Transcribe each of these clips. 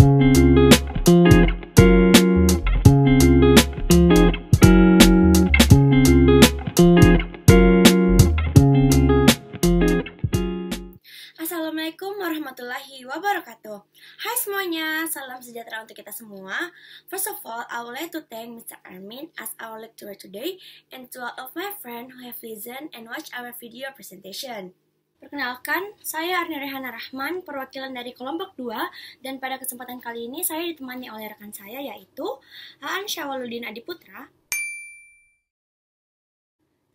Assalamualaikum warahmatullahi wabarakatuh. Hai semuanya, salam sejahtera untuk kita semua. First of all, I would like to thank Mr. Armin as our lecturer today and to all of my friends who have listened and watched our video presentation. Perkenalkan, saya Arni Rehana Rahman, perwakilan dari kelompok 2, dan pada kesempatan kali ini saya ditemani oleh rekan saya yaitu Aan Syawaludin Adiputra,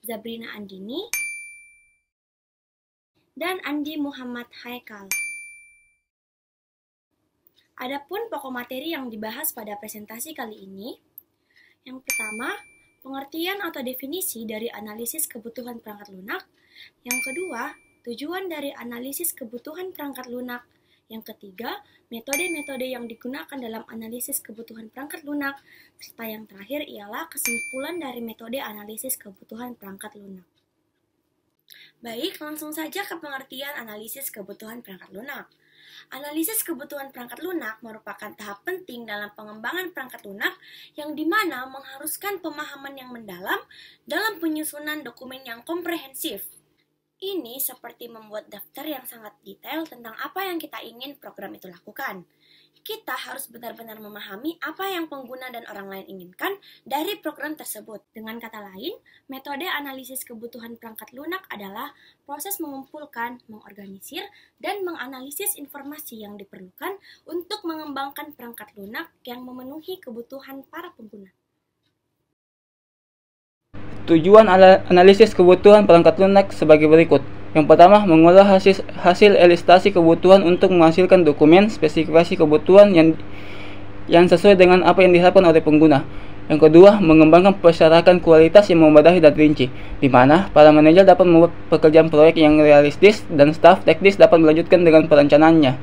Zabrina Andini, dan Andi Muhammad Haikal. Adapun pokok materi yang dibahas pada presentasi kali ini, yang pertama, pengertian atau definisi dari analisis kebutuhan perangkat lunak. Yang kedua, tujuan dari analisis kebutuhan perangkat lunak. Yang ketiga, metode-metode yang digunakan dalam analisis kebutuhan perangkat lunak. Serta yang terakhir ialah kesimpulan dari metode analisis kebutuhan perangkat lunak. Baik, langsung saja ke pengertian analisis kebutuhan perangkat lunak. Analisis kebutuhan perangkat lunak merupakan tahap penting dalam pengembangan perangkat lunak yang dimana mengharuskan pemahaman yang mendalam dalam penyusunan dokumen yang komprehensif. Ini seperti membuat daftar yang sangat detail tentang apa yang kita ingin program itu lakukan. Kita harus benar-benar memahami apa yang pengguna dan orang lain inginkan dari program tersebut. Dengan kata lain, metode analisis kebutuhan perangkat lunak adalah proses mengumpulkan, mengorganisir, dan menganalisis informasi yang diperlukan untuk mengembangkan perangkat lunak yang memenuhi kebutuhan para pengguna. Tujuan analisis kebutuhan perangkat lunak sebagai berikut. Yang pertama, mengolah hasil elastasi kebutuhan untuk menghasilkan dokumen spesifikasi kebutuhan yang sesuai dengan apa yang diharapkan oleh pengguna. Yang kedua, mengembangkan persyaratan kualitas yang memadai dan rinci, di mana para manajer dapat membuat pekerjaan proyek yang realistis dan staf teknis dapat melanjutkan dengan perencanaannya.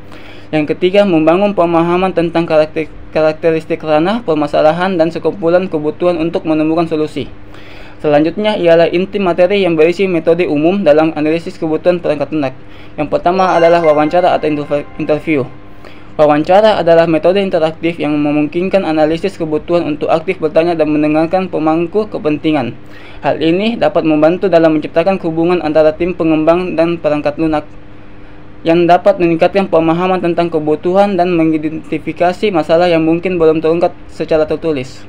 Yang ketiga, membangun pemahaman tentang karakteristik ranah, permasalahan, dan sekumpulan kebutuhan untuk menemukan solusi. Selanjutnya ialah inti materi yang berisi metode umum dalam analisis kebutuhan perangkat lunak. Yang pertama adalah wawancara atau interview. Wawancara adalah metode interaktif yang memungkinkan analisis kebutuhan untuk aktif bertanya dan mendengarkan pemangku kepentingan. Hal ini dapat membantu dalam menciptakan hubungan antara tim pengembang dan perangkat lunak yang dapat meningkatkan pemahaman tentang kebutuhan dan mengidentifikasi masalah yang mungkin belum terungkap secara tertulis.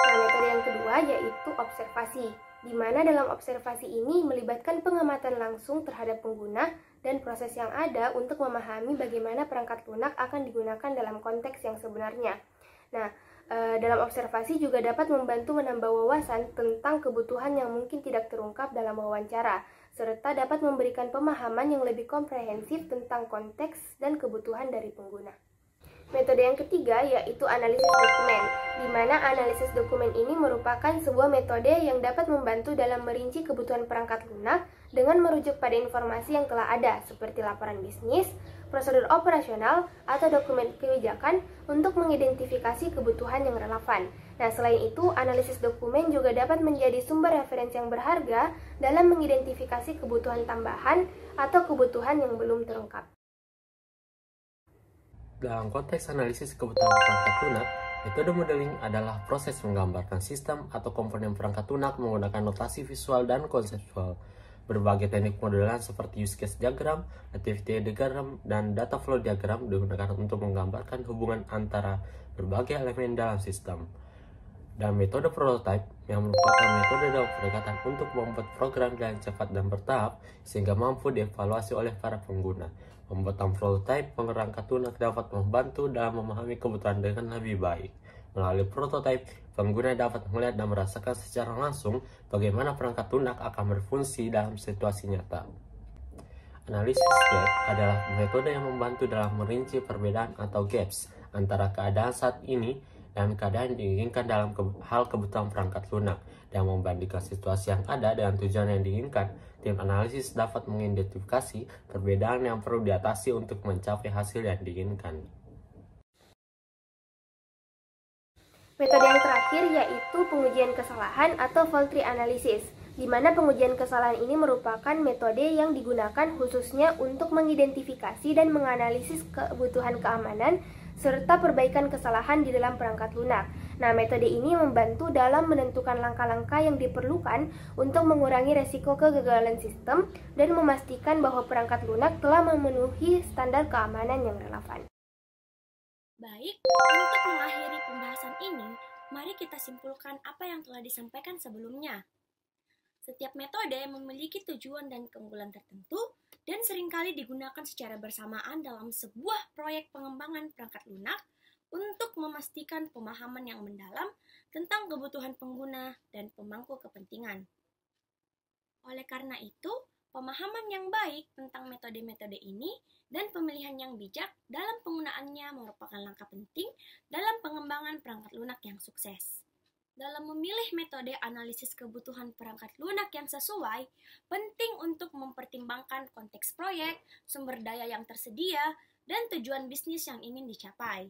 Metode yang kedua yaitu observasi, di mana dalam observasi ini melibatkan pengamatan langsung terhadap pengguna dan proses yang ada untuk memahami bagaimana perangkat lunak akan digunakan dalam konteks yang sebenarnya. Nah, dalam observasi juga dapat membantu menambah wawasan tentang kebutuhan yang mungkin tidak terungkap dalam wawancara, serta dapat memberikan pemahaman yang lebih komprehensif tentang konteks dan kebutuhan dari pengguna. Metode yang ketiga yaitu analisis dokumen, di mana analisis dokumen ini merupakan sebuah metode yang dapat membantu dalam merinci kebutuhan perangkat lunak dengan merujuk pada informasi yang telah ada, seperti laporan bisnis, prosedur operasional, atau dokumen kebijakan untuk mengidentifikasi kebutuhan yang relevan. Nah, selain itu, analisis dokumen juga dapat menjadi sumber referensi yang berharga dalam mengidentifikasi kebutuhan tambahan atau kebutuhan yang belum terungkap. Dalam konteks analisis kebutuhan perangkat lunak, metode modeling adalah proses menggambarkan sistem atau komponen perangkat lunak menggunakan notasi visual dan konseptual. Berbagai teknik modelan seperti use case diagram, activity diagram, dan data flow diagram digunakan untuk menggambarkan hubungan antara berbagai elemen dalam sistem. Dan metode prototype yang merupakan metode dalam pendekatan untuk membuat program dengan cepat dan bertahap sehingga mampu dievaluasi oleh para pengguna. Pembuatan prototype perangkat lunak dapat membantu dalam memahami kebutuhan dengan lebih baik. Melalui prototype, pengguna dapat melihat dan merasakan secara langsung bagaimana perangkat lunak akan berfungsi dalam situasi nyata. Analisis gap adalah metode yang membantu dalam merinci perbedaan atau gaps antara keadaan saat ini dan keadaan yang diinginkan dalam hal kebutuhan perangkat lunak, dan membandingkan situasi yang ada dengan tujuan yang diinginkan. Tim analisis dapat mengidentifikasi perbedaan yang perlu diatasi untuk mencapai hasil yang diinginkan. Metode yang terakhir yaitu pengujian kesalahan atau fault tree analysis, di mana pengujian kesalahan ini merupakan metode yang digunakan khususnya untuk mengidentifikasi dan menganalisis kebutuhan keamanan serta perbaikan kesalahan di dalam perangkat lunak. Nah, metode ini membantu dalam menentukan langkah-langkah yang diperlukan untuk mengurangi resiko kegagalan sistem dan memastikan bahwa perangkat lunak telah memenuhi standar keamanan yang relevan. Baik, untuk mengakhiri pembahasan ini, mari kita simpulkan apa yang telah disampaikan sebelumnya. Setiap metode memiliki tujuan dan keunggulan tertentu dan seringkali digunakan secara bersamaan dalam sebuah proyek pengembangan perangkat lunak untuk memastikan pemahaman yang mendalam tentang kebutuhan pengguna dan pemangku kepentingan. Oleh karena itu, pemahaman yang baik tentang metode-metode ini dan pemilihan yang bijak dalam penggunaannya merupakan langkah penting dalam pengembangan perangkat lunak yang sukses. Dalam memilih metode analisis kebutuhan perangkat lunak yang sesuai, penting untuk mempertimbangkan konteks proyek, sumber daya yang tersedia, dan tujuan bisnis yang ingin dicapai.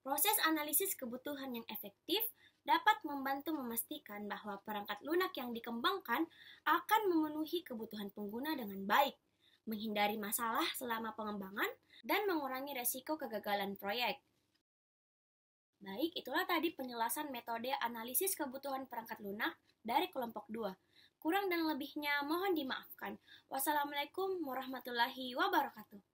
Proses analisis kebutuhan yang efektif dapat membantu memastikan bahwa perangkat lunak yang dikembangkan akan memenuhi kebutuhan pengguna dengan baik, menghindari masalah selama pengembangan, dan mengurangi resiko kegagalan proyek. Baik, itulah tadi penjelasan metode analisis kebutuhan perangkat lunak dari kelompok 2. Kurang dan lebihnya mohon dimaafkan. Wassalamualaikum warahmatullahi wabarakatuh.